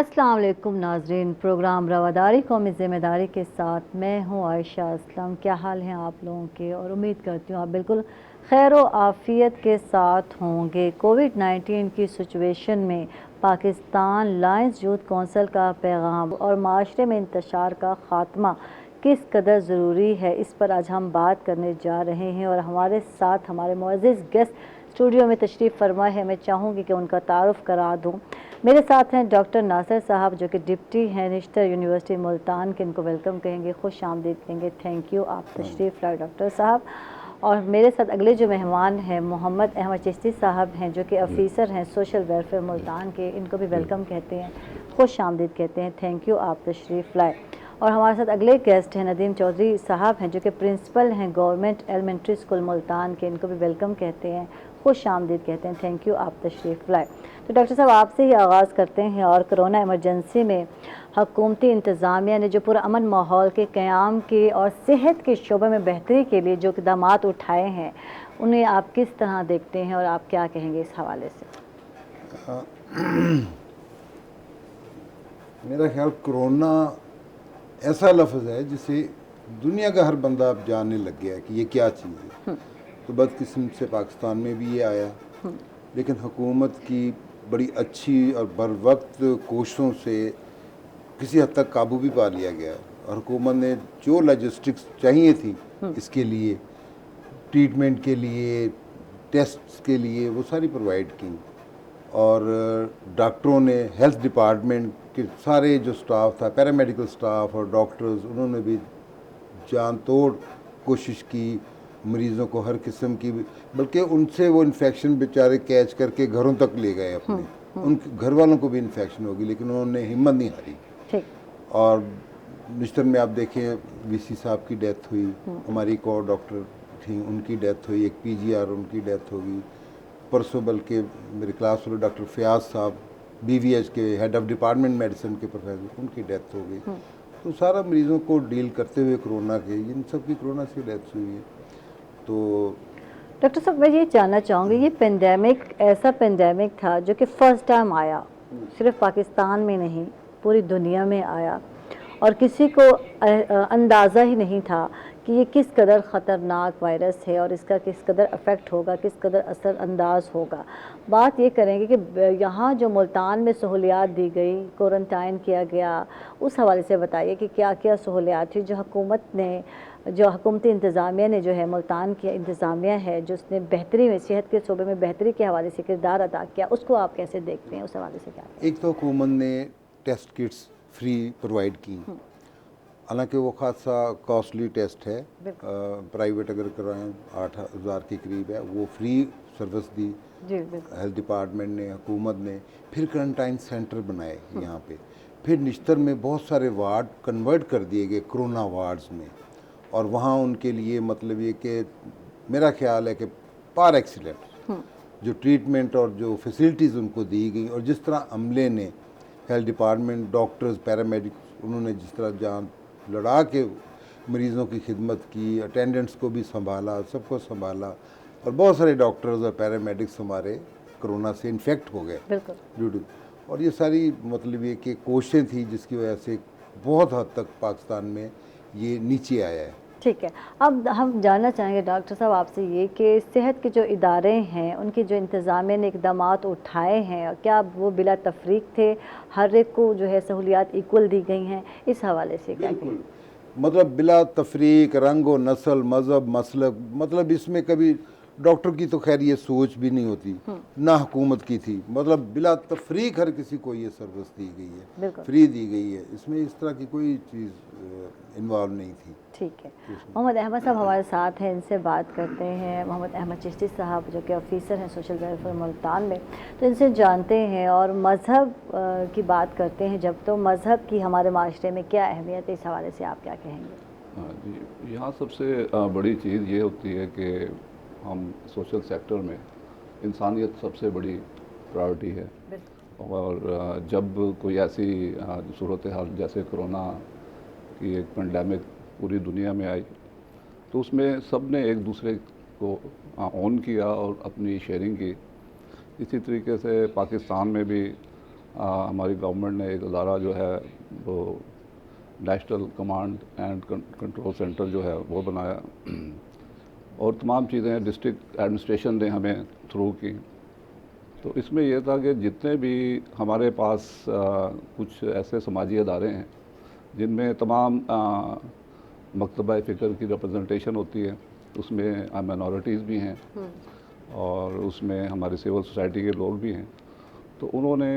अस्सलाम वालेकुम नाजरीन, प्रोग्राम रवादारी कौमी ज़िम्मेदारी के साथ मैं हूँ आयशा असलम। क्या हाल हैं आप लोगों के, और उम्मीद करती हूँ आप बिल्कुल खैर व आफ़ियत के साथ होंगे। कोविड-19 की सिचुएशन में पाकिस्तान लायंस यूथ कौंसिल का पैगाम और माशरे में इंतशार का ख़ात्मा किस कदर ज़रूरी है, इस पर आज हम बात करने जा रहे हैं। और हमारे साथ हमारे मुअज़्ज़िज़ गेस्ट स्टूडियो में तशरीफ़ फरमा है। मैं चाहूँगी कि उनका तारुफ़ करा दूँ। मेरे साथ हैं डॉक्टर नासिर साहब, जो कि डिप्टी हैं निश्तर यूनिवर्सिटी मुल्तान के। इनको वेलकम कहेंगे, खुश आमदीद कहेंगे। थैंक यू, आप तशरीफ़ लाए डॉक्टर साहब। और मेरे साथ अगले जो मेहमान हैं मोहम्मद अहमद चिश्ती साहब हैं, जो कि ऑफिसर हैं सोशल वेलफेयर मुल्तान के। इनको भी वेलकम कहते हैं, खुश आमदीद कहते हैं। थैंक यू, आप तशरीफ़ लाए। और हमारे साथ अगले गेस्ट हैं नदीम चौधरी साहब हैं, जो कि प्रिंसिपल हैं गवर्नमेंट एलिमेंट्री स्कूल मुल्तान के। इनको भी वेलकम कहते हैं, खुश आमदीद कहते हैं। थैंक यू, आप तशरीफ़ लाए। तो डॉक्टर साहब, आपसे ही आगाज़ करते हैं। और कोरोना इमरजेंसी में हुकूमती इंतज़ामिया ने जो पुरअमन माहौल के क़याम के और सेहत के शोबे में बेहतरी के लिए जो इक़दामात उठाए हैं, उन्हें आप किस तरह देखते हैं और आप क्या कहेंगे इस हवाले से? मेरा ख्याल कोरोना ऐसा लफ्ज़ है जिसे दुनिया का हर बंदा अब जानने लग गया है कि ये क्या चीज़ है। तो बदकिस्मत से पाकिस्तान में भी ये आया, लेकिन हुकूमत की बड़ी अच्छी और बर वक्त कोशिशों से किसी हद तक काबू भी पा लिया गया। और हुकूमत ने जो लॉजिस्टिक्स चाहिए थी इसके लिए, ट्रीटमेंट के लिए, टेस्ट के लिए, वो सारी प्रोवाइड की। और डॉक्टरों ने, हेल्थ डिपार्टमेंट के सारे जो स्टाफ था, पैरामेडिकल स्टाफ और डॉक्टर्स, उन्होंने भी जान तोड़ कोशिश की मरीज़ों को हर किस्म की, बल्कि उनसे वो इन्फेक्शन बेचारे कैच करके घरों तक ले गए अपने। उनके घर वालों को भी इन्फेक्शन होगी, लेकिन उन्होंने हिम्मत नहीं हारी। और निश्तर में आप देखें, वीसी साहब की डेथ हुई, हमारी एक और डॉक्टर थी उनकी डेथ हुई, एक पीजीआर उनकी डेथ होगी परसों। बल्कि मेरे क्लास फेलो डॉक्टर फयाज साहब बीवीएच के हेड ऑफ डिपार्टमेंट मेडिसिन के प्रोफेसर, उनकी डेथ हो गई। तो सारा मरीज़ों को डील करते हुए कोरोना के, इन सब की कोरोना से डेथ हुई है। तो डॉक्टर साहब, मैं ये जानना चाहूँगी, ये पेंडेमिक ऐसा पेंडेमिक था जो कि फ़र्स्ट टाइम आया, सिर्फ पाकिस्तान में नहीं पूरी दुनिया में आया, और किसी को अंदाज़ा ही नहीं था कि ये किस कदर ख़तरनाक वायरस है और इसका किस कदर अफेक्ट होगा, किस कदर असर अंदाज होगा। बात ये करेंगे कि यहाँ जो मुल्तान में सहूलियात दी गई, क्वारंटाइन किया गया, उस हवाले से बताइए कि क्या क्या सहूलियात थी जो हुकूमत ने, जो हुकूमती इंतज़ामिया ने, जो है मुल्तान की इंतज़ामिया है, जो उसने बेहतरी में, सेहत के शोबे में बेहतरी के हवाले से किरदार अदा किया, उसको आप कैसे देखते हैं? उस हवाले से क्या? एक तो हुकूमत ने टेस्ट किट्स फ्री प्रोवाइड की, हालांकि वो खासा कॉस्टली टेस्ट है। प्राइवेट अगर कराएं 8,000 के करीब है। वो free service the health department ने, हुकूमत ने। फिर क्वारंटाइन सेंटर बनाए यहाँ पे। फिर निश्तर में बहुत सारे वार्ड कन्वर्ट कर दिए गए कोरोना वार्ड्स में, और वहाँ उनके लिए मतलब ये कि मेरा ख्याल है कि पार एक्सीलेंट जो ट्रीटमेंट और जो फैसिलिटीज़ उनको दी गई, और जिस तरह अमले ने, हेल्थ डिपार्टमेंट, डॉक्टर्स, पैरामेडिक्स, उन्होंने जिस तरह जान लड़ा के मरीज़ों की खिदमत की, अटेंडेंट्स को भी संभाला, सबको संभाला। और बहुत सारे डॉक्टर्स और पैरामेडिक्स हमारे कोरोना से इन्फेक्ट हो गए ड्यू टू। और ये सारी मतलब ये कि कोशिशें थी जिसकी वजह से बहुत हद तक पाकिस्तान में ये नीचे आया है। ठीक है, अब हम जानना चाहेंगे डॉक्टर साहब आपसे ये कि सेहत के जो इदारे हैं, उनकी जो इंतज़ामिया ने इक़दामात उठाए हैं, क्या वो बिला तफरीक थे? हर एक को जो है सहूलियात इक्वल दी गई हैं? इस हवाले से क्या कहें? मतलब बिला तफरीक, रंग व नस्ल, मज़हब, मसलक, मतलब इसमें कभी डॉक्टर की तो खैर ये सोच भी नहीं होती, ना हुकूमत की थी। मतलब बिला तफरीक हर किसी को ये सर्विस दी गई है, फ्री दी गई है। इसमें इस तरह की कोई चीज़ इन्वॉल्व नहीं थी। ठीक है, मोहम्मद अहमद साहब हमारे साथ हैं, इनसे बात करते हैं। मोहम्मद अहमद चिश्ती साहब जो कि ऑफिसर हैं सोशल वेलफेयर मुल्तान में, तो इनसे जानते हैं और मज़हब की बात करते हैं जब, तो मज़हब की हमारे माशरे में क्या अहमियत है, इस हवाले से आप क्या कहेंगे? हाँ जी, यहाँ सबसे बड़ी चीज़ ये होती है कि हम सोशल सेक्टर में इंसानियत सबसे बड़ी प्रायोरिटी है। और जब कोई ऐसी सूरत हाल जैसे कोरोना की एक पेंडेमिक पूरी दुनिया में आई, तो उसमें सब ने एक दूसरे को ऑन किया और अपनी शेयरिंग की। इसी तरीके से पाकिस्तान में भी हमारी गवर्नमेंट ने एक अदारा जो है वो national command and control centre जो है वो बनाया, और तमाम चीज़ें डिस्ट्रिक्ट एडमिनिस्ट्रेशन ने हमें थ्रू की। तो इसमें यह था कि जितने भी हमारे पास कुछ ऐसे समाजी अदारे हैं जिनमें तमाम मकतबा फ़िक्र की रिप्रेजेंटेशन होती है, उसमें माइनॉरिटीज़ भी हैं और उसमें हमारे सिविल सोसाइटी के लोग भी हैं। तो उन्होंने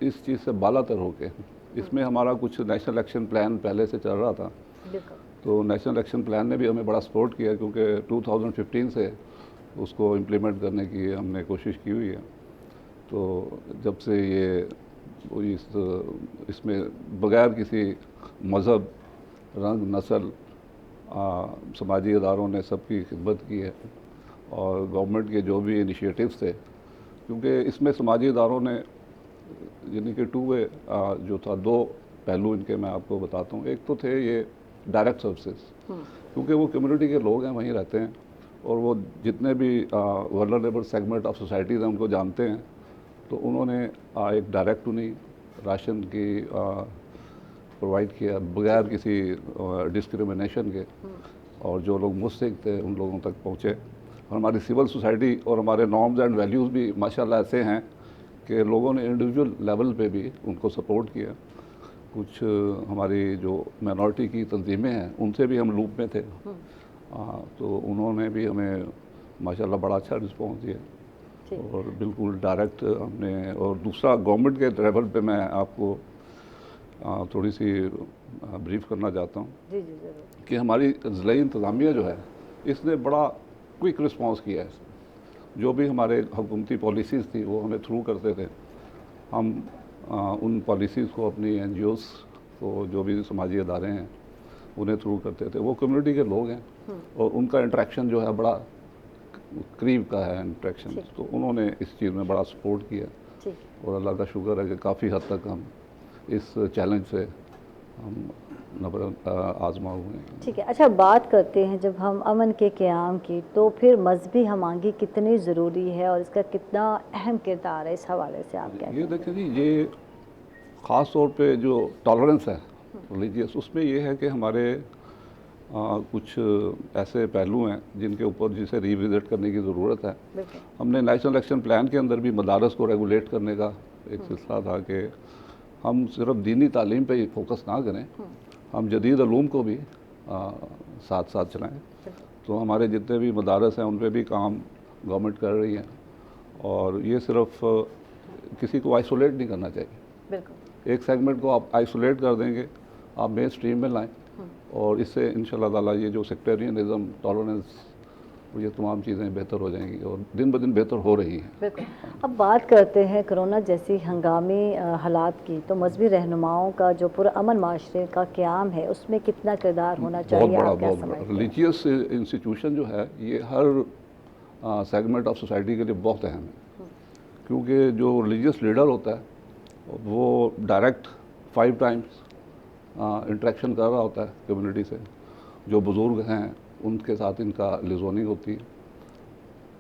इस चीज़ से बालातर होके, इसमें हमारा कुछ नेशनल एक्शन प्लान पहले से चल रहा था, तो नेशनल एक्शन प्लान ने भी हमें बड़ा सपोर्ट किया, क्योंकि 2015 से उसको इम्प्लीमेंट करने की हमने कोशिश की हुई है। तो जब से ये इसमें बग़ैर किसी मज़हब, रंग, नस्ल, समाजी इदारों ने सबकी खिदमत की है, और गवर्नमेंट के जो भी इनिशिएटिव्स थे, क्योंकि इसमें समाजी इदारों ने यानी कि टू वे जो था, दो पहलू इनके मैं आपको बताता हूँ। एक तो थे ये डायरेक्ट सर्विसेज, क्योंकि वो कम्युनिटी के लोग हैं, वहीं रहते हैं, और वो जितने भी वल्नरेबल सेगमेंट ऑफ सोसाइटीज़ हैं उनको जानते हैं। तो उन्होंने एक डायरेक्ट उन्हीं राशन की प्रोवाइड किया बगैर किसी डिस्क्रिमिनेशन के, और जो लोग मुस्तहिक थे उन लोगों तक पहुँचे। और हमारी सिविल सोसाइटी और हमारे नॉर्म्स एंड वैल्यूज़ भी माशाल्लाह ऐसे हैं कि लोगों ने इंडिविजुअल लेवल पे भी उनको सपोर्ट किया। कुछ हमारी जो माइनॉरिटी की तंजीमें हैं उनसे भी हम लूप में थे, तो उन्होंने भी हमें माशाल्लाह बड़ा अच्छा रिस्पॉन्स दिया, और बिल्कुल डायरेक्ट हमने। और दूसरा, गवर्नमेंट के लेवल पे मैं आपको थोड़ी सी ब्रीफ करना चाहता हूँ कि हमारी ज़िला इंतज़ामिया जो है इसने बड़ा क्विक रिस्पॉन्स किया है। जो भी हमारे हुकूमती पॉलिसीज़ थी वो हमें थ्रू करते थे, हम उन पॉलिसीज़ को अपनी NGOs को, जो भी समाजी अदारे हैं, उन्हें थ्रू करते थे। वो कम्युनिटी के लोग हैं और उनका इंटरेक्शन जो है बड़ा करीब का है इंटरेक्शन, तो उन्होंने इस चीज़ में बड़ा सपोर्ट किया, और अल्लाह का शुक्र है कि काफ़ी हद तक हम इस चैलेंज से हम आजमा हुए हैं। ठीक है, अच्छा बात करते हैं जब हम अमन के क़याम की, तो फिर मजहबी हमागी कितनी ज़रूरी है और इसका कितना अहम किरदार है, इस हवाले से आप क्या? ये देखें जी, ये ख़ास तौर पे जो टॉलरेंस है रिलीजियस, उसमें ये है कि हमारे कुछ ऐसे पहलू हैं जिनके ऊपर जिसे रिविज़िट करने की ज़रूरत है। हमने नेशनल एक्शन प्लान के अंदर भी मदारस को रेगुलेट करने का एक सिलसिला था कि हम सिर्फ दीनी तालीम पे ही फोकस ना करें, हम जदीद उलूम को भी साथ साथ चलाएं। तो हमारे जितने भी मदारस हैं उन पे भी काम गवर्नमेंट कर रही है, और ये सिर्फ किसी को आइसोलेट नहीं करना चाहिए। एक सेगमेंट को आप आइसोलेट कर देंगे, आप मेन स्ट्रीम में लाएं, और इससे इंशाल्लाह ताला ये जो सेक्टेरियनिज़म, टॉलरेंस, ये तमाम चीज़ें बेहतर हो जाएंगी, और दिन ब दिन बेहतर हो रही हैं। बिल्कुल। अब बात करते हैं कोरोना जैसी हंगामी हालात की, तो मजहबी रहनुमाओं का जो पुरअमन माशरे का क़याम है उसमें कितना किरदार होना चाहिए? बहुत बड़ा रिलीजियस इंस्टीट्यूशन जो है ये हर सेगमेंट ऑफ सोसाइटी के लिए बहुत अहम है, क्योंकि जो रिलीजियस लीडर होता है वो डायरेक्ट 5 टाइम्स इंटरेक्शन कर रहा होता है कम्युनिटी से। जो बुज़ुर्ग हैं उनके साथ इनका लिजोनिंग होती है।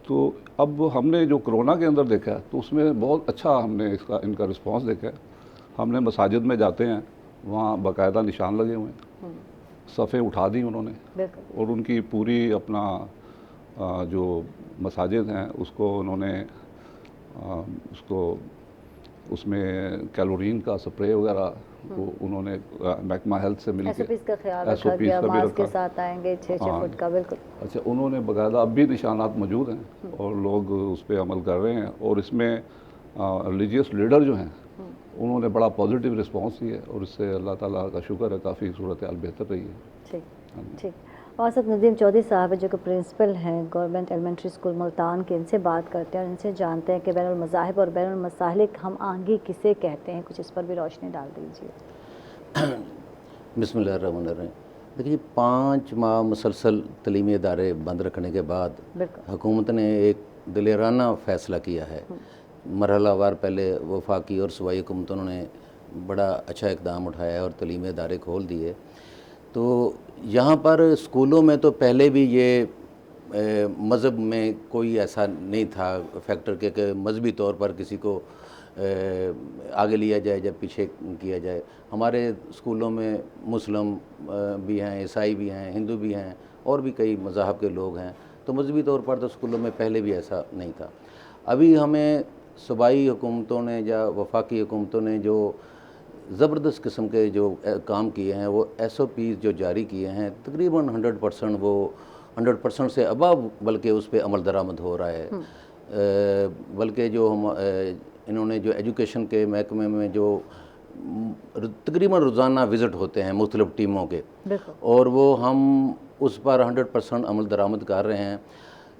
तो अब हमने जो कोरोना के अंदर देखा है तो उसमें बहुत अच्छा हमने इनका रिस्पांस देखा है। हमने मसाजिद में जाते हैं, वहाँ बाकायदा निशान लगे हुए हैं, सफ़े उठा दी उन्होंने, और उनकी पूरी अपना जो मसाजिद हैं उसको उन्होंने उसमें कैलोरीन का स्प्रे वगैरह वो उन्होंने महकमा हेल्थ से मिलकर SOPs का ख्याल रखा गया, मास्क के साथ आएंगे 6-6 फुट का। बिल्कुल। अच्छा, उन्होंने बाकायदा, अब भी निशानात मौजूद हैं और लोग उस पर अमल कर रहे हैं, और इसमें रिलीजियस लीडर जो हैं उन्होंने बड़ा पॉजिटिव रिस्पांस दिया, और इससे अल्लाह ताला का शुक्र है काफ़ी सूरत हाल बेहतर रही है। ठीक ठीक। और सर नदीम चौधरी साहब जो कि प्रिंसिपल हैं गवर्नमेंट एलिमेंट्री स्कूल मुल्तान के, इनसे बात करते हैं और इनसे जानते हैं कि बैनुल मज़ाहिब और बैनुल मसालिक हम आहंगी किसे कहते हैं, कुछ इस पर भी रोशनी डाल दीजिए। बिस्मिल्लाहिर्रहमानिर्रहीम। देखिए, 5 माह मुसलसल तलीमी इदारे बंद रखने के बाद हुकूमत ने एक दिलेराना फ़ैसला किया है। मरहलावार पहले वफाकी और सूबाई हुकूमतों ने बड़ा अच्छा इक़दाम उठाया है और तलीमी इदारे खोल दिए। तो यहाँ पर स्कूलों में तो पहले भी ये मज़हब में कोई ऐसा नहीं था फैक्टर के कि मजहबी तौर पर किसी को आगे लिया जाए या पीछे किया जाए। हमारे स्कूलों में मुस्लिम भी हैं, ईसाई भी हैं, हिंदू भी हैं और भी कई मज़हब के लोग हैं। तो मजहबी तौर पर तो स्कूलों में पहले भी ऐसा नहीं था। अभी हमें सूबाई हुकूमतों ने या वफाकी हुकूमतों ने जो ज़बरदस्त किस्म के जो काम किए हैं, वो SOPs जो जारी किए हैं, तकरीबन 100% वो 100% से अबव बल्कि उस पर अमल दरामद हो रहा है। बल्कि जो हम इन्होंने जो एजुकेशन के महकमे में जो तकरीबन रोज़ाना विज़िट होते हैं मुख्तलिफ़ टीमों के, और वो हम उस पर 100% अमल दरामद कर रहे हैं।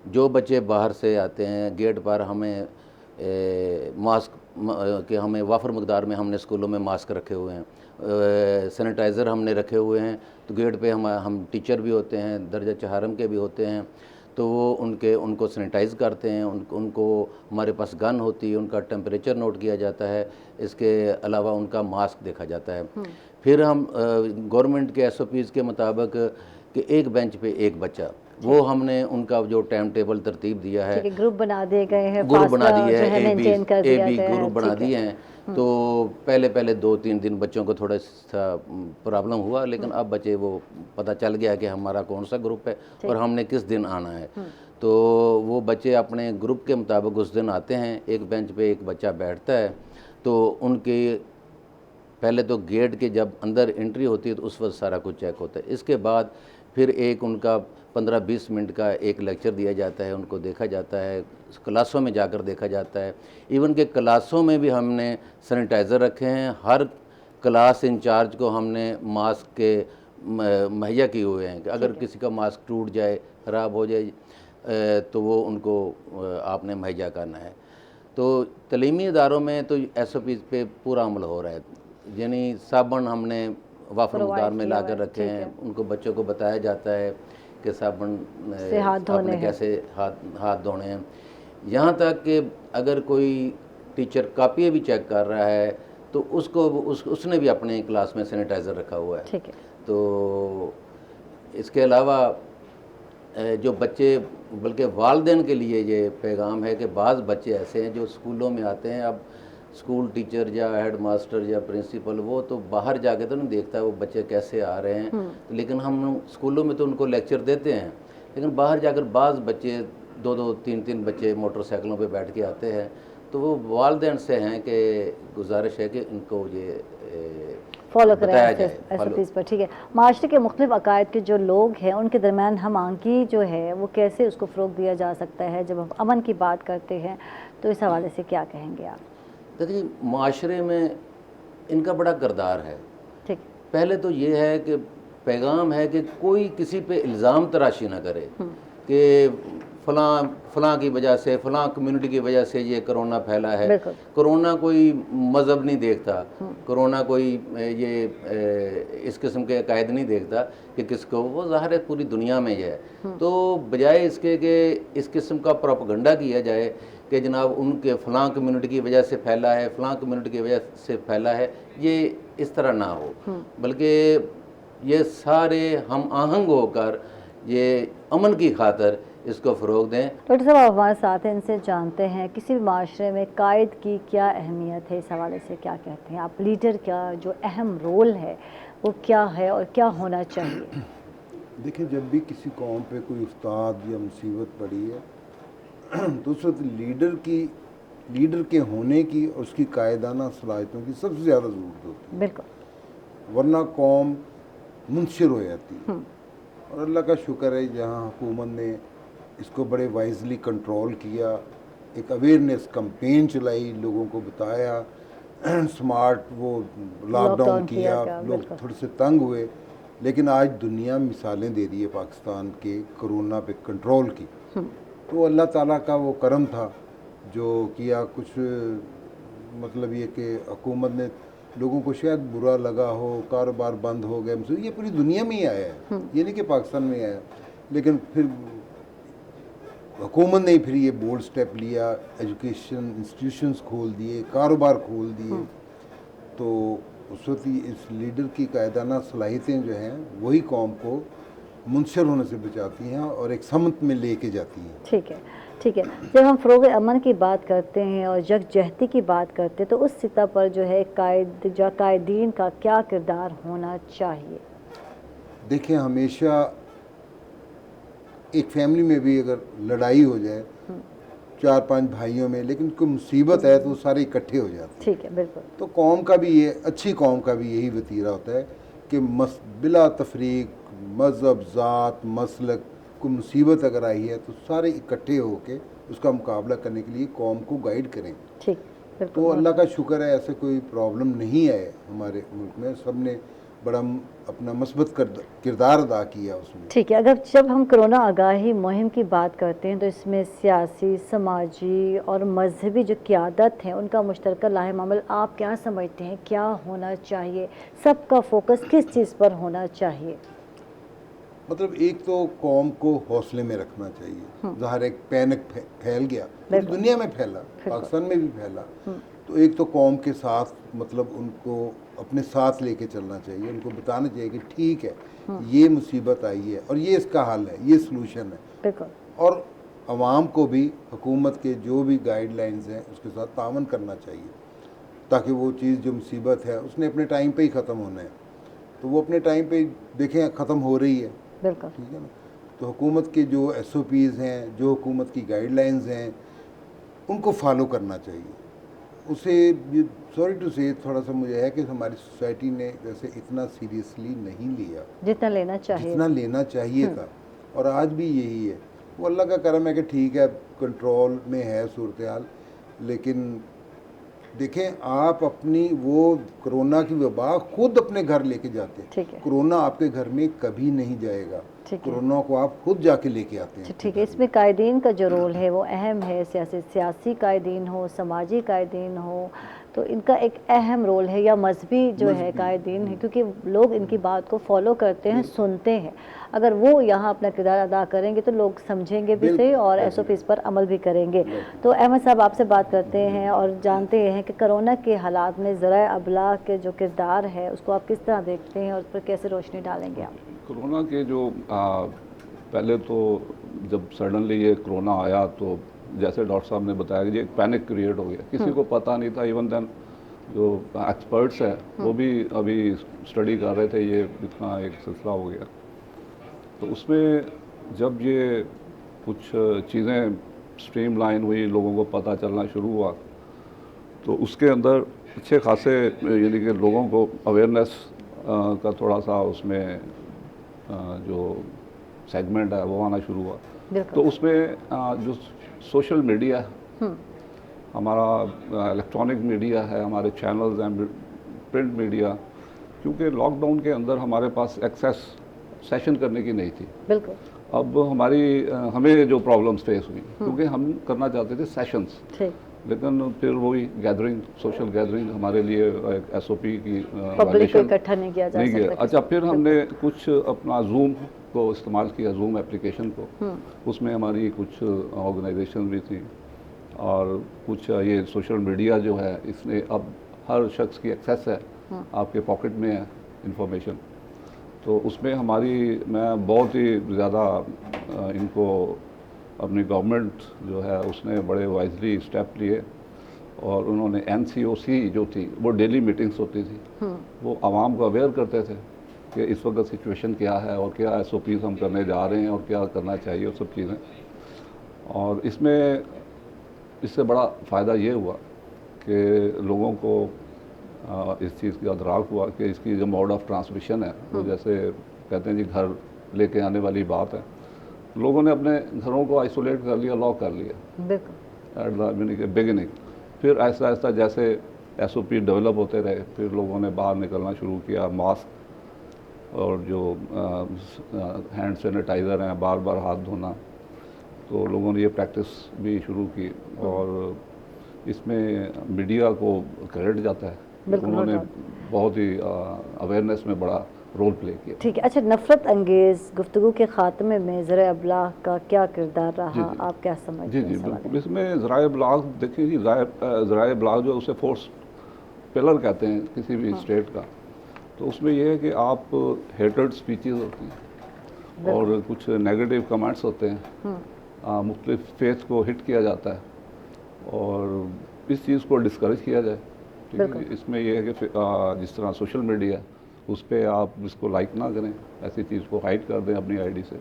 जो बच्चे बाहर से आते हैं, गेट पर हमें मास्क के हमें वाफर मकदार में हमने स्कूलों में मास्क रखे हुए हैं, सैनिटाइज़र हमने रखे हुए हैं। तो गेट पे हम टीचर भी होते हैं, दर्जा चहारम के भी होते हैं, तो वो उनको सैनिटाइज़ करते हैं। उनको हमारे पास गन होती है, उनका टेम्परेचर नोट किया जाता है, इसके अलावा उनका मास्क देखा जाता है। फिर हम गवर्नमेंट के SOPs के मुताबिक कि एक बेंच पे एक बच्चा, वो हमने उनका जो टाइम टेबल तरतीब दिया है, ग्रुप बना दिए गए हैं, ग्रुप बना दिए हैं, A B ग्रुप बना ठीक दिए हैं। तो पहले 2-3 दिन बच्चों को थोड़ा सा प्रॉब्लम हुआ, लेकिन अब बच्चे वो पता चल गया कि हमारा कौन सा ग्रुप है और हमने किस दिन आना है। तो वो बच्चे अपने ग्रुप के मुताबिक उस दिन आते हैं, एक बेंच पे एक बच्चा बैठता है। तो उनके पहले तो गेट के जब अंदर एंट्री होती है तो उस वक्त सारा कुछ चेक होता है। इसके बाद फिर एक उनका 15-20 मिनट का एक लेक्चर दिया जाता है, उनको देखा जाता है, क्लासों में जाकर देखा जाता है। इवन के क्लासों में भी हमने सैनिटाइज़र रखे हैं, हर क्लास इंचार्ज को हमने मास्क के मुहैया किए हुए हैं कि अगर किसी का मास्क टूट जाए, ख़राब हो जाए, तो वो उनको आपने मुहैया करना है। तो तलीमी इदारों में तो SOPs पे पूरा अमल हो रहा है, यानी साबुन हमने वाफर मकदार में ला कर रखे हैं, उनको बच्चों को बताया जाता है कि साबुन से आपने कैसे हाथ धोने हैं। यहाँ तक कि अगर कोई टीचर कापियाँ भी चेक कर रहा है तो उसने भी अपने क्लास में सैनिटाइज़र रखा हुआ है। तो इसके अलावा जो बच्चे, बल्कि वालिदैन के लिए ये पैगाम है कि बाज़ बच्चे ऐसे हैं जो स्कूलों में आते हैं, अब स्कूल टीचर या हेड मास्टर या प्रिंसिपल वो तो बाहर जाके तो नहीं देखता वो बच्चे कैसे आ रहे हैं, लेकिन हम स्कूलों में तो उनको लेक्चर देते हैं, लेकिन बाहर जाकर बाज़ बच्चे 2-2, 3-3 बच्चे मोटरसाइकिलों पे बैठ के आते हैं। तो वो वालिदैन से हैं कि गुजारिश है कि इनको ये फॉलो कराया जाए SOPs पर। ठीक है, माशरे के मुख्तलिफ अकायद के जो लोग हैं उनके दरमियान हम आंकी जो है वो कैसे उसको फ़रोग़ दिया जा सकता है? जब हम अमन की बात करते हैं तो इस हवाले से क्या कहेंगे आप? देखिए, माशरे में इनका बड़ा किरदार है। ठीक, पहले तो ये है कि पैगाम है कि कोई किसी पे इल्ज़ाम तराशी ना करे कि फ़लाँ की वजह से, फ़लाँ कम्युनिटी की वजह से ये कोरोना फैला है। कोरोना कोई मज़हब नहीं देखता, कोरोना कोई ये इस किस्म के अकायद नहीं देखता कि किसको, वो ज़ाहिर है पूरी दुनिया में ये है। तो बजाय इसके कि इस किस्म का प्रोपेगेंडा किया जाए कि जनाब उनके फ़लाँ कम्युनिटी की वजह से फैला है, फ़लाँ कम्युनिटी की वजह से फैला है, ये इस तरह ना हो, बल्कि ये सारे हम आहंग होकर ये अमन की खातर इसको फ़रोग़ दें। डॉक्टर साहब आप हमारे साथ हैं, इनसे जानते हैं किसी भी माशरे में कायद की क्या अहमियत है, इस हवाले से क्या कहते हैं आप? लीडर का जो अहम रोल है वो क्या है और क्या होना चाहिए? देखिए, जब भी किसी कौम पे कोई उस्ताद या मुसीबत पड़ी है तो उस वक्त लीडर के होने की और उसकी कायदाना सलाहियतों की सबसे ज़्यादा ज़रूरत होती है। बिल्कुल, वरना कौम मुनशिर हो जाती है। और अल्लाह का शुक्र है जहाँ हुकूमत ने इसको बड़े वाइजली कंट्रोल किया, एक अवेयरनेस कैंपेन चलाई, लोगों को बताया, स्मार्ट वो लॉकडाउन किया, लोग थोड़े से तंग हुए, लेकिन आज दुनिया मिसालें दे रही है पाकिस्तान के कोरोना पे कंट्रोल की। तो अल्लाह ताला का वो करम था जो किया। कुछ मतलब ये कि हुकूमत ने, लोगों को शायद बुरा लगा हो, कारोबार बंद हो गए, ये पूरी दुनिया में ही आया है, ये नहीं कि पाकिस्तान में आया, लेकिन फिर हुकूमत ने फिर ये बोल्ड स्टेप लिया, एजुकेशन इंस्टीट्यूशंस खोल दिए, कारोबार खोल दिए। तो उस वक्त इस लीडर की कायदाना सलाहियतें जो हैं वही कौम को मुनशर होने से बचाती हैं और एक समत में लेके जाती हैं। ठीक है, ठीक है, जब हम फ़रोग़ अमन की बात करते हैं और यकजहती की बात करते हैं तो उस सतह पर जो है कायदीन का क्या किरदार होना चाहिए? देखिए, हमेशा एक फैमिली में भी अगर लड़ाई हो जाए 4-5 भाइयों में, लेकिन कोई मुसीबत है तो वो सारे इकट्ठे हो जाते हैं। ठीक है, बिल्कुल। तो कौम का भी ये, अच्छी कौम का भी यही वतीरा होता है कि बिला तफरीक मज़हब, ज़ात, मसलक को मुसीबत अगर आई है तो सारे इकट्ठे होकर उसका मुकाबला करने के लिए कौम को गाइड करें। ठीक, बिल्कुल। तो अल्लाह का शुक्र है, ऐसे कोई प्रॉब्लम नहीं आए हमारे मुल्क में, सब ने बड़ा अपना मस्बत किरदार अदा किया उसमें। ठीक है, अगर जब हम कोरोना आगाही मुहिम की बात करते हैं तो इसमें सियासी, समाजी और मजहबी जो क़यादत हैं उनका मुश्तरका लाहे-ए-अमल आप क्या समझते हैं, क्या होना चाहिए? सबका फोकस किस चीज़ पर होना चाहिए? मतलब एक तो कौम को हौसले में रखना चाहिए। ज़ाहिर एक पैनिक फैल गया, पूरी दुनिया में फैला, पाकिस्तान में भी फैला। तो एक तो कौम के साथ मतलब उनको अपने साथ लेके चलना चाहिए, उनको बताना चाहिए कि ठीक है, ये मुसीबत आई है और ये इसका हल है, ये सलूशन है। बिल्कुल। और आवाम को भी हुकूमत के जो भी गाइडलाइंस हैं उसके साथ तावन करना चाहिए, ताकि वो चीज़ जो मुसीबत है उसने अपने टाइम पे ही ख़त्म होना है, तो वो अपने टाइम पे देखें ख़त्म हो रही है। बिल्कुल। ठीक है ना। तो हुकूमत के जो SOPs हैं, जो हुकूमत की गाइडलाइंस हैं, उनको फॉलो करना चाहिए। उसे सॉरी टू से थोड़ा सा मुझे है कि हमारी सोसाइटी ने जैसे इतना सीरियसली नहीं लिया जितना लेना चाहिए था, और आज भी यही है। वो अल्लाह का करम है कि ठीक है, कंट्रोल में है सूरत हाल, लेकिन देखें आप अपनी वो कोरोना की वबा खुद अपने घर लेके जाते हैं। ठीक है। कोरोना आपके घर में कभी नहीं जाएगा, कोरोना को आप खुद जाके लेके आते हैं। ठीक है, इसमें कायदीन का जो रोल है वो अहम है, सियासी कायदीन हो, समाजी कायदीन हो, तो इनका एक अहम रोल है, या मजहबी जो है कायदीन है, क्योंकि लोग इनकी बात को फॉलो करते हैं, सुनते हैं। अगर वो यहाँ अपना किरदार अदा करेंगे तो लोग समझेंगे भी सही और SOPs पर अमल भी करेंगे। तो अहमद साहब आपसे बात करते हैं और जानते हैं कि कोरोना के हालात में ज़राए अबलाग के जो किरदार है उसको आप किस तरह देखते हैं और उस पर कैसे रोशनी डालेंगे आप? कोरोना के जो पहले तो जब सडनली ये कोरोना आया तो जैसे डॉक्टर साहब ने बताया कि ये एक पैनिक क्रिएट हो गया, किसी को पता नहीं था। इवन देन जो एक्सपर्ट्स हैं वो भी अभी स्टडी कर रहे थे, ये इतना एक सिलसिला हो गया। तो उसमें जब ये कुछ चीज़ें स्ट्रीमलाइन हुई, लोगों को पता चलना शुरू हुआ, तो उसके अंदर अच्छे खासे यानी कि लोगों को अवेयरनेस का थोड़ा सा उसमें जो सेगमेंट है वो आना शुरू हुआ। तो उसमें जो सोशल मीडिया, हमारा इलेक्ट्रॉनिक मीडिया है, हमारे चैनल्स हैं, प्रिंट मीडिया, क्योंकि लॉकडाउन के अंदर हमारे पास एक्सेस सेशन करने की नहीं थी। बिल्कुल। अब हमें जो प्रॉब्लम्स फेस हुई, क्योंकि हम करना चाहते थे सेशंस, लेकिन फिर वही गैदरिंग, सोशल गैदरिंग हमारे लिए एक SOP की पब्लिक को इकट्ठा नहीं किया जा सकता। अच्छा, फिर हमने कुछ अपना जूम को इस्तेमाल किया, जूम एप्लीकेशन को। उसमें हमारी कुछ ऑर्गेनाइजेशन भी थी और कुछ ये सोशल मीडिया जो है, इसने अब हर शख्स की एक्सेस है, आपके पॉकेट में है इंफॉर्मेशन। तो उसमें मैं बहुत ही ज़्यादा इनको अपनी गवर्नमेंट जो है उसने बड़े वाइजली स्टेप लिए, और उन्होंने NCOC जो थी वो डेली मीटिंग्स होती थी, वो आवाम को अवेयर करते थे कि इस वक्त सिचुएशन क्या है और क्या SOPs हम करने जा रहे हैं और क्या करना चाहिए और सब चीज़ें। और इससे बड़ा फ़ायदा ये हुआ कि लोगों को इस चीज़ का अदराक हुआ कि इसकी जो मोड ऑफ ट्रांसमिशन है वो जैसे कहते हैं जी घर लेके आने वाली बात है। लोगों ने अपने घरों को आइसोलेट कर लिया, लॉक कर लिया एट द बिगिनिंग। फिर ऐसा ऐसा जैसे SOP डेवलप होते रहे, फिर लोगों ने बाहर निकलना शुरू किया, मास्क और जो हैंड सैनिटाइज़र हैं, बार बार हाथ धोना, तो लोगों ने ये प्रैक्टिस भी शुरू की। और इसमें मीडिया को क्रेडिट जाता है, उन्होंने बहुत ही अवेयरनेस में बड़ा रोल प्ले किया। ठीक है। अच्छा, नफ़रत अंगेज़ गुफ्तगू के ख़ात्मे में ज़राए अबलाग का क्या किरदार रहा, आप क्या समझते हैं? जी बिल्कुल। इसमें ज़राए अबलाग देखिए जी, ज़राए अबलाग जो उसे फोर्स पिलर कहते हैं किसी भी स्टेट का। तो उसमें यह है कि आप हेटेड स्पीचेस होती हैं और कुछ नेगेटिव कमेंट्स होते हैं, मुख्तलिफ फेथ को हिट किया जाता है और इस चीज़ को डिस्करेज किया जाए। ठीक है, इसमें यह है कि जिस तरह सोशल मीडिया उस पर आप इसको लाइक ना करें, ऐसी चीज़ को हाइड कर दें अपनी आईडी से।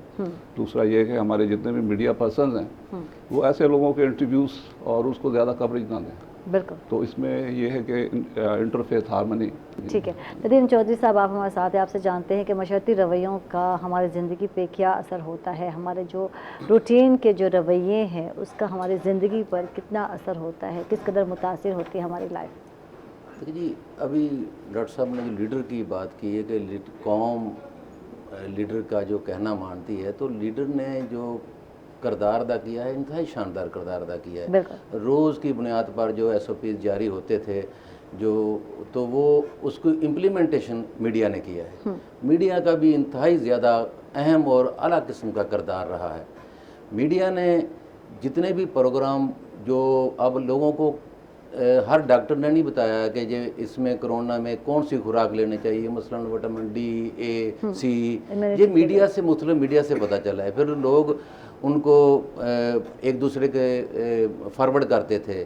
दूसरा ये है कि हमारे जितने भी मीडिया पर्सन हैं वो ऐसे लोगों के इंटरव्यूज़ और उसको ज़्यादा कवरेज ना दें। बिल्कुल। तो इसमें यह है कि इंटरफेथ हारमनी। ठीक है, नदीम चौधरी साहब, आप हमारे साथ हैं, आपसे जानते हैं कि मशरती रवैयों का हमारी ज़िंदगी पे क्या असर होता है, हमारे जो रूटीन के जो रवैये हैं उसका हमारी ज़िंदगी पर कितना असर होता है, किस कदर मुतासिर होती है हमारी लाइफ। देखिए जी, अभी डॉक्टर साहब ने जो लीडर की बात की है कि कौम लीडर का जो कहना मानती है, तो लीडर ने जो किरदार अदा किया है, इंतहाई शानदार किरदार अदा किया है। रोज़ की बुनियाद पर जो SOPs जारी होते थे जो, तो वो उसको इम्प्लीमेंटेशन मीडिया ने किया है। मीडिया का भी इंतहाई ज़्यादा अहम और आला किस्म का किरदार रहा है। मीडिया ने जितने भी प्रोग्राम जो अब लोगों को हर डॉक्टर ने नहीं बताया कि जो इसमें कोरोना में कौन सी खुराक लेनी चाहिए, मसलन विटामिन D, A, C, ये मीडिया से मुख्तलिफ मीडिया से पता चला है। फिर लोग उनको एक दूसरे के फॉरवर्ड करते थे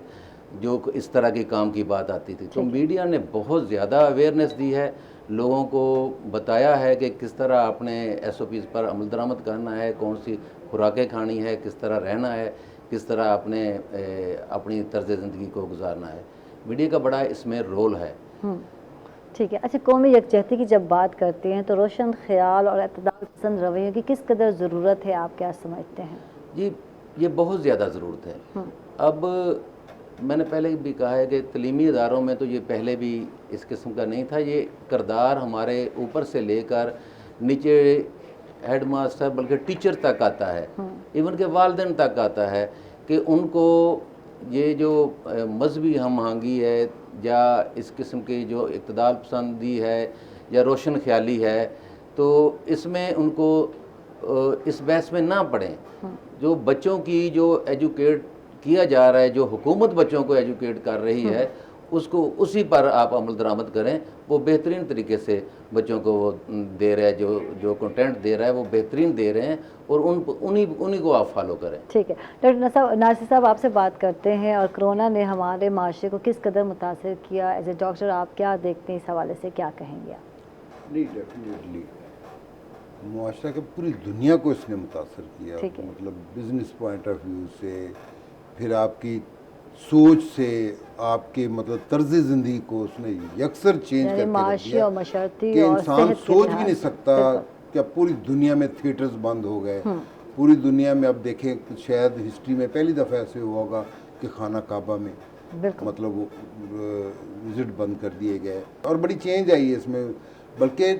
जो इस तरह के काम की बात आती थी। तो मीडिया ने बहुत ज़्यादा अवेयरनेस दी है, लोगों को बताया है कि किस तरह अपने SOPs पर अमल दरामद करना है, कौन सी खुराकें खानी है, किस तरह रहना है, किस तरह अपनी तर्ज ज़िंदगी को गुजारना है। मीडिया का बड़ा इसमें रोल है। ठीक है, अच्छा, कौमी यकजहती की जब बात करते हैं तो रोशन ख्याल और इत्तेदाल पसंद रवैयों की किस कदर ज़रूरत है, आप क्या समझते हैं? जी, ये बहुत ज़्यादा ज़रूरत है। अब मैंने पहले भी कहा है कि तलीमी इदारों में तो ये पहले भी इस किस्म का नहीं था। ये किरदार हमारे ऊपर से लेकर नीचे हेड मास्टर बल्कि टीचर तक आता है, इवन के वालिदैन तक आता है कि उनको ये जो मजहबी हम आहंगी है या इस किस्म की जो इत्तेदाल पसंदी है या रोशन ख्याली है, तो इसमें उनको इस बहस में ना पड़ें। जो बच्चों की जो एजुकेट किया जा रहा है, जो हुकूमत बच्चों को एजुकेट कर रही है, उसको उसी पर आप अमल दरामद करें। वो बेहतरीन तरीके से बच्चों को वो दे रहा है, जो कंटेंट दे रहा है वो बेहतरीन दे रहे हैं और उन्हीं को आप फॉलो करें। ठीक है, डॉक्टर नासिर साहब, आपसे बात करते हैं और कोरोना ने हमारे माशरे को किस कदर मुतासिर किया, एज ए डॉक्टर आप क्या देखते हैं, इस हवाले से क्या कहेंगे आप? नहीं, डेफिनेटली मुआशरा के पूरी दुनिया को इसने मुतासर किया, मतलब बिजनेस पॉइंट ऑफ व्यू से, फिर आपकी सोच से, आपके मतलब तर्ज ज़िंदगी को उसने यकसर चेंज करके रख दिया कि इंसान सोच भी नहीं सकता कि अब पूरी दुनिया में थिएटर्स बंद हो गए। पूरी दुनिया में अब देखें, शायद हिस्ट्री में पहली दफ़ा ऐसे हुआ होगा कि खाना काबा में मतलब वो विज़िट बंद कर दिए गए और बड़ी चेंज आई है इसमें, बल्कि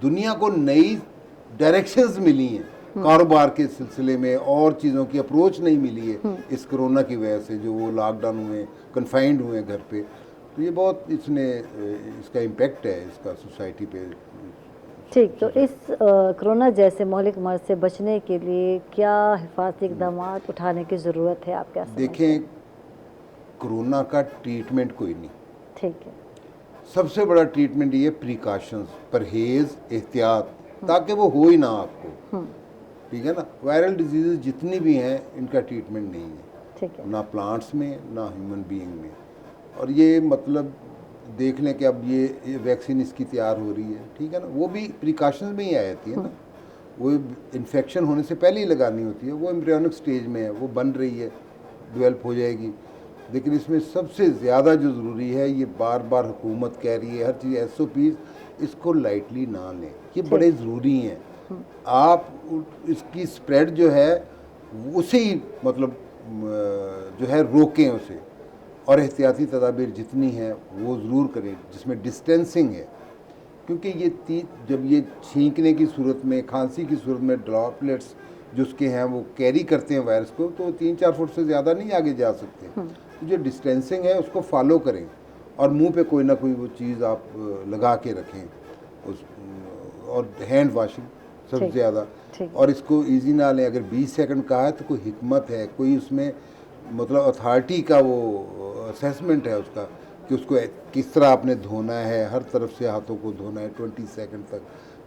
दुनिया को नई डायरेक्शंस मिली हैं कारोबार के सिलसिले में, और चीज़ों की अप्रोच नहीं मिली है इस कोरोना की वजह से, जो वो लॉकडाउन हुए, कन्फाइंड हुए घर पे। तो ये बहुत इसका इम्पेक्ट है इसका सोसाइटी पे। ठीक, तो इस कोरोना जैसे मौलिक मर्ज से बचने के लिए क्या हिफाजती इक़दाम उठाने की ज़रूरत है, आप क्या समझते हैं? देखें, कोरोना का ट्रीटमेंट कोई नहीं। ठीक है, सबसे बड़ा ट्रीटमेंट ये प्रिकॉशंस, परहेज़, एहतियात, ताकि वो हो ही ना आपको। ठीक है ना, वायरल डिजीज़ जितनी भी हैं इनका ट्रीटमेंट नहीं है, ठीक है, ना प्लांट्स में ना ह्यूमन बीइंग में। और ये मतलब देख लें कि अब ये वैक्सीन इसकी तैयार हो रही है, ठीक है ना, वो भी प्रिकॉशंस में ही आ जाती है ना, वो इन्फेक्शन होने से पहले ही लगानी होती है, वो एम्ब्रियोनिक स्टेज में है, वो बन रही है, डेवलप हो जाएगी। लेकिन इसमें सबसे ज़्यादा जो ज़रूरी है, ये बार बार हुकूमत कह रही है हर चीज़ SOPs, इसको लाइटली ना लें, ये बड़े ज़रूरी हैं। आप इसकी स्प्रेड जो है उसे ही मतलब जो है रोकें उसे, और एहतियाती तदाबीर जितनी हैं वो ज़रूर करें, जिसमें डिस्टेंसिंग है, क्योंकि ये जब ये छींकने की सूरत में, खांसी की सूरत में ड्रॉपलेट्स जो उसके हैं वो कैरी करते हैं वायरस को, तो 3-4 फुट से ज़्यादा नहीं आगे जा सकते। तो जो डिस्टेंसिंग है उसको फॉलो करें, और मुंह पे कोई ना कोई वो चीज़ आप लगा के रखें और हैंड वाशिंग सबसे ज़्यादा, और इसको इजी ना लें। अगर 20 सेकंड कहा है तो कोई हिकमत है, कोई उसमें मतलब अथॉरिटी का वो असेसमेंट है उसका कि उसको किस तरह आपने धोना है, हर तरफ से हाथों को धोना है 20 सेकंड तक।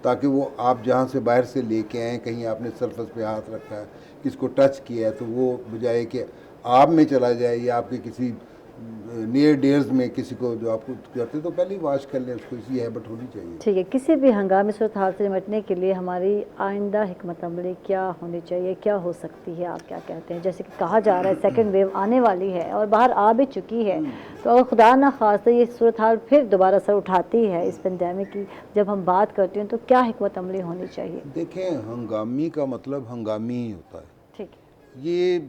ताकि वो आप जहाँ से बाहर से लेके आएँ, कहीं आपने सरफेस पे हाथ रखा है, किसको टच किया है, तो वो बजाय कि आप में चला जाए या आपके किसी नियर डेयर्स में किसी को जो आपको करते तो पहले ही वॉश कर लें उसको, इसी हैबिट होनी चाहिए। ठीक है, किसी भी हंगामी सूरत हाल से निपटने के लिए हमारी आइंदा हिकमत अमली क्या होनी चाहिए, क्या हो सकती है, आप क्या कहते हैं? जैसे कि कहा जा रहा है सेकंड वेव आने वाली है और बाहर आ भी चुकी है, तो अगर खुदा ना खास्ता ये सूरत हाल फिर दोबारा सर उठाती है इस पेंडेमिक की, जब हम बात करते हैं तो क्या हिकमत अमली होनी चाहिए? देखें, हंगामी का मतलब हंगामी ही होता है। ठीक है। ये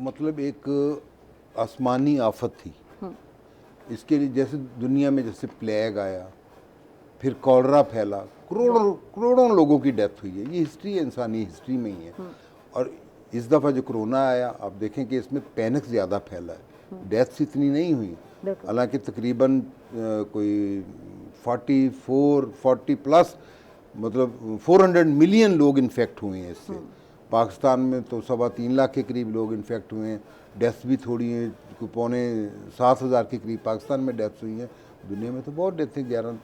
मतलब एक आसमानी आफत थी। इसके लिए जैसे दुनिया में जैसे प्लेग आया, फिर कॉलरा फैला, करोड़ों करोड़ों लोगों की डेथ हुई है, ये हिस्ट्री है, इंसानी हिस्ट्री में ही है। और इस दफ़ा जो कोरोना आया, आप देखें कि इसमें पैनिक ज़्यादा फैला है, डेथ्स इतनी नहीं हुई, हालांकि तकरीबन कोई 40 प्लस मतलब 400 मिलियन लोग इन्फेक्ट हुए हैं इससे। पाकिस्तान में तो 3.25 लाख के करीब लोग इन्फेक्ट हुए हैं, डेथ्स भी थोड़ी हैं, 7,500 के करीब पाकिस्तान में डेथ्स हुई हैं। दुनिया में तो बहुत डेथ है, 11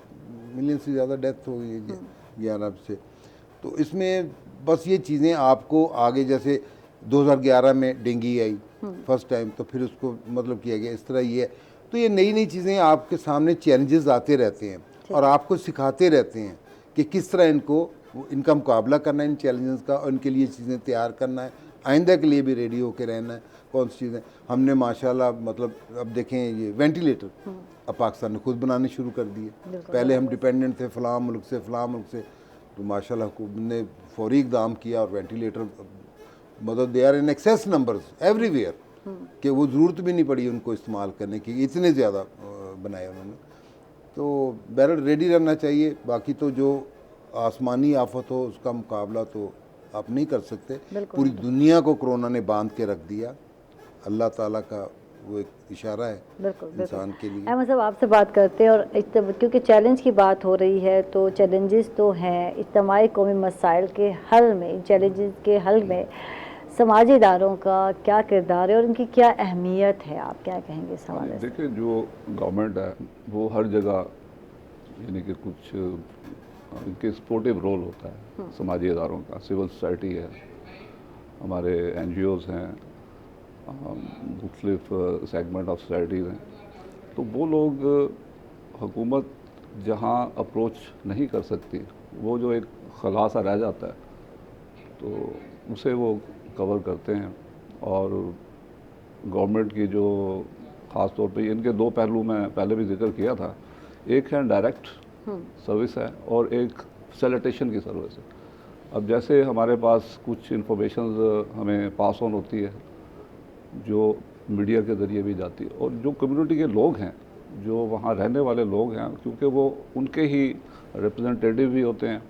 मिलियन से ज़्यादा डेथ हो गई है 11 से। तो इसमें बस ये चीज़ें आपको आगे, जैसे 2011 में डेंगू आई फर्स्ट टाइम, तो फिर उसको मतलब किया गया, इस तरह ये। तो ये नई नई चीज़ें आपके सामने चैलेंजेस आते रहते हैं और आपको सिखाते रहते हैं कि किस तरह इनका मुकाबला करना है, इन चैलेंजेस का, और इनके लिए चीज़ें तैयार करना है, आइंदा के लिए भी रेडी होकर रहना है। कौन सी चीज़ें हमने माशाल्लाह मतलब अब देखें, ये वेंटिलेटर अब पाकिस्तान ने खुद बनाने शुरू कर दिए। पहले हम डिपेंडेंट थे फ़लाँ मुल्क से, तो माशाल्लाह हुकूमत ने फौरी इक़दाम किया और वेंटिलेटर मतलब they are in excess numbers everywhere, कि वो ज़रूरत भी नहीं पड़ी उनको इस्तेमाल करने की, इतने ज़्यादा बनाए उन्होंने। तो बहरहाल रेडी रहना चाहिए। बाकी तो जो आसमानी आफत हो उसका मुकाबला तो आप नहीं कर सकते। पूरी दुनिया को कोरोना ने बांध के रख दिया, अल्लाह ताला का वो एक इशारा है इंसान के लिए। अहमद साहब, आपसे बात करते हैं और क्योंकि चैलेंज की बात हो रही है, तो चैलेंजेस तो हैं इज्तिमाई कौमी मसाइल के हल में, इन चैलेंजेस के हल में समाजी इदारों का क्या किरदार है और उनकी क्या अहमियत है, आप क्या कहेंगे इस हवाले से? देखिए, जो गवर्नमेंट है वो हर जगह यानी कि कुछ इनके सपोर्टिव रोल होता है समाजी इदारों का। सिविल सोसाइटी है, हमारे NGOs हैं, मुख्तलिफ सेगमेंट ऑफ सोसाइटीज़ हैं, तो वो लोग हुकूमत जहाँ अप्रोच नहीं कर सकती, वो जो एक खला सा रह जाता है, तो उसे वो कवर करते हैं। और गवर्नमेंट की जो ख़ास तौर पे इनके दो पहलू में पहले भी जिक्र किया था, एक है डायरेक्ट सर्विस है और एक फैसिलिटेशन की सर्विस है। अब जैसे हमारे पास कुछ इंफॉर्मेशन हमें पास ऑन होती है जो मीडिया के ज़रिए भी जाती है, और जो कम्युनिटी के लोग हैं, जो वहाँ रहने वाले लोग हैं, क्योंकि वो उनके ही रिप्रेजेंटेटिव भी होते हैं,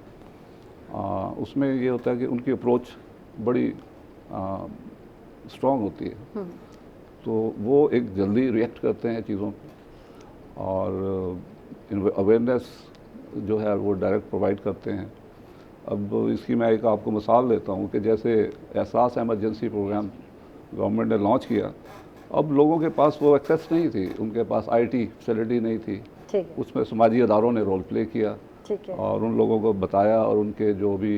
उसमें ये होता है कि उनकी अप्रोच बड़ी स्ट्रॉन्ग होती है, तो वो एक जल्दी रिएक्ट करते हैं चीज़ों पर, और अवेयरनेस जो है वो डायरेक्ट प्रोवाइड करते हैं। अब इसकी मैं एक आपको मिसाल देता हूँ कि जैसे एहसास एमरजेंसी प्रोग्राम गवर्नमेंट ने लॉन्च किया, अब लोगों के पास वो एक्सेस नहीं थी, उनके पास IT फैसिलिटी नहीं थी, उसमें समाजी इदारों ने रोल प्ले किया और उन लोगों को बताया, और उनके जो भी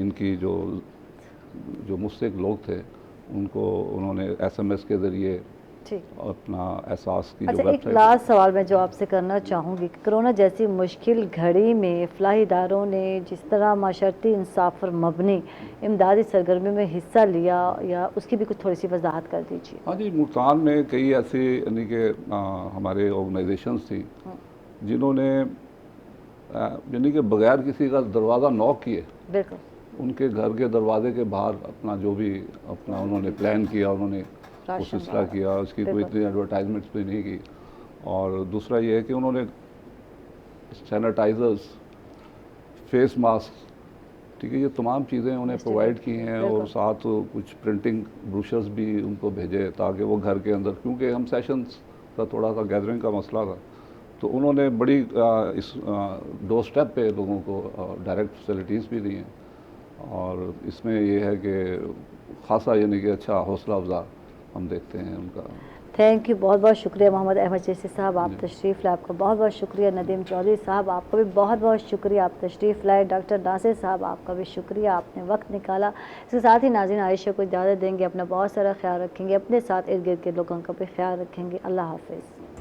इनकी जो मुस्तहिक लोग थे उनको उन्होंने SMS के ज़रिए अपना एहसास की। अच्छा, एक लास्ट सवाल मैं जो आपसे करना चाहूँगी, कोरोना जैसी मुश्किल घड़ी में फलाही इदारों ने जिस तरह माशरती इंसाफ पर मबनी इमदादी सरगर्मी में हिस्सा लिया, या उसकी भी कुछ थोड़ी सी वजाहत कर दीजिए। हाँ जी, मुल्तान में कई ऐसी यानी कि हमारे ऑर्गेनाइजेशंस थी जिन्होंने यानी कि बगैर किसी का दरवाज़ा नॉक किए, बिल्कुल उनके घर के दरवाजे के बाहर अपना जो भी अपना उन्होंने प्लान किया, उन्होंने वो सिलसिला किया, उसकी कोई इतनी एडवर्टाइजमेंट्स भी नहीं की। और दूसरा ये है कि उन्होंने सैनिटाइज़र्स, फेस मास्क, ठीक है, ये तमाम चीज़ें उन्हें प्रोवाइड की हैं, और साथ कुछ प्रिंटिंग ब्रोशर्स भी उनको भेजे ताकि वो घर के अंदर, क्योंकि हम सेशंस का थोड़ा सा गैदरिंग का मसला था, तो उन्होंने बड़ी इस डोर स्टेप पे लोगों को डायरेक्ट फैसिलिटीज़ भी दी हैं। और इसमें ये है कि ख़ासा यानी कि अच्छा हौसला अफजा हम देखते हैं उनका। थैंक यू, बहुत बहुत शुक्रिया मोहम्मद अहमद चिश्ती साहब, आप तशरीफ़ लाए, आपका बहुत बहुत शुक्रिया। नदीम चौधरी साहब, आपका भी बहुत बहुत शुक्रिया, आप तशरीफ़ लाए। डॉक्टर नासिर साहब, आपका भी शुक्रिया, आपने वक्त निकाला। इसके साथ ही नाज़रीन आयशा को इजाज़त देंगे, अपना बहुत सारा ख्याल रखेंगे, अपने साथ इर्द गिर्द के लोगों का भी ख्याल रखेंगे। अल्लाह हाफ़िज़।